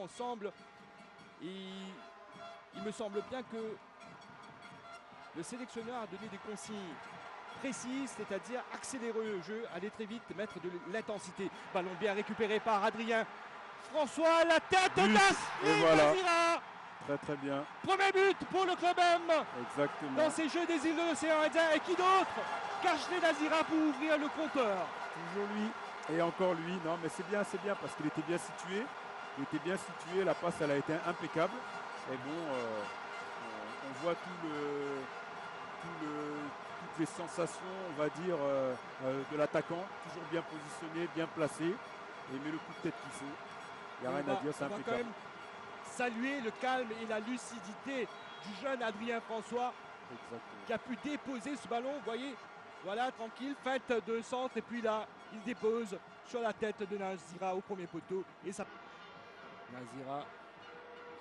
ensemble. Et il me semble bien que le sélectionneur a donné des consignes précises, c'est-à-dire accélérer le jeu, aller très vite, mettre de l'intensité. Ballon bien récupéré par Adrien François, la tête d'Ashley Nazira. Très très bien. Premier but pour le club M. Exactement. Dans ces Jeux des îles de l'océan Indien. Et qui d'autre qu'Ashley Nazira pour ouvrir le compteur. Toujours lui et encore lui. Non mais c'est bien parce qu'il était bien situé. Il était bien situé, la passe elle a été impeccable. Et bon, on voit toutes les sensations, on va dire, de l'attaquant. Toujours bien positionné, bien placé. Et il met le coup de tête qu'il faut. Il n'y a rien à dire, c'est impeccable. Quand même saluer le calme et la lucidité du jeune Adrien François. Exactement. Qui a pu déposer ce ballon, vous voyez, voilà, tranquille, fête de centre, et puis là, il dépose sur la tête de Nazira au premier poteau, et ça... Nazira,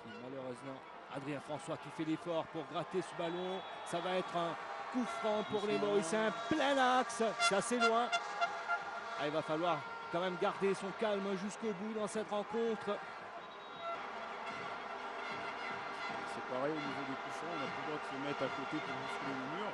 qui malheureusement, Adrien François qui fait l'effort pour gratter ce ballon, ça va être un coup franc pour les Mauriciens, plein axe, c'est assez loin. Ah, il va falloir quand même garder son calme jusqu'au bout dans cette rencontre. C'est pareil au niveau des coups francs, on a plus le droit de se mettre à côté pour bousculer le mur.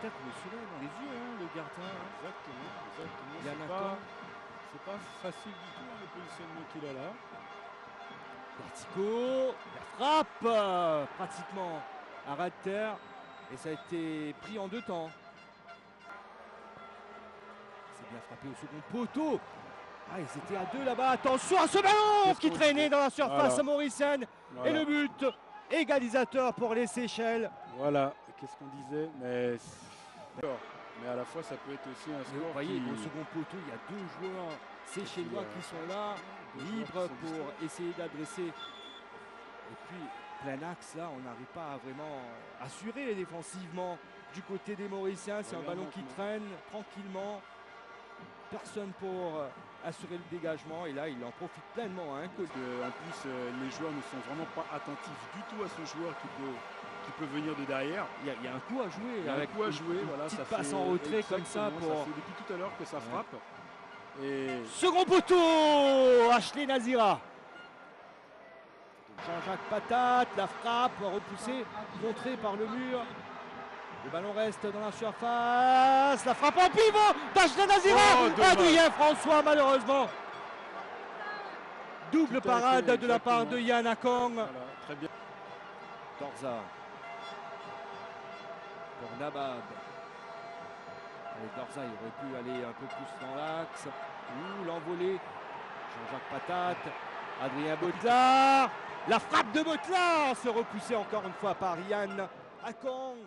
Peut-être le soleil dans les yeux, hein, le gardien. Exactement. C'est pas facile du tout, le positionnement qu'il a là. Vertico, la frappe pratiquement à ras de terre et ça a été pris en deux temps. C'est bien frappé au second poteau. Ah, ils étaient à deux là-bas. Attention à ce ballon qui traînait dans la surface mauricienne. Et le but égalisateur pour les Seychelles. Voilà, qu'est-ce qu'on disait, mais à la fois ça peut être aussi un score. Vous voyez, au second poteau, il y a deux joueurs séchellois qui sont là, libres pour essayer d'adresser. Et puis, plein axe, là, on n'arrive pas à vraiment assurer défensivement du côté des Mauriciens. C'est un ballon qui traîne tranquillement. Personne pour assurer le dégagement. Et là, il en profite pleinement. Hein, en plus, les joueurs ne sont vraiment pas attentifs du tout à ce joueur qui peut venir de derrière. Il y a un coup à jouer. Il y a un coup à jouer. Voilà, ça passe en retrait comme ça. Ça fait depuis tout à l'heure que ça frappe. Et... Second poteau, Ashley Nazira. Jean-Jacques Patate, la frappe repoussée, contrée par le mur. Le ballon reste dans la surface. La frappe en pivot d'Ashley Nazira. Adrien François, malheureusement. Double parade de la part de Yann Akong. Voilà, très bien. Dorza. Pour Nabab. Allez, Dorza, il aurait pu aller un peu plus dans l'axe. Ouh, l'envolée. Jean-Jacques Patate. Adrien Botelard. La frappe de Botelard se repoussée encore une fois par Yann Akong.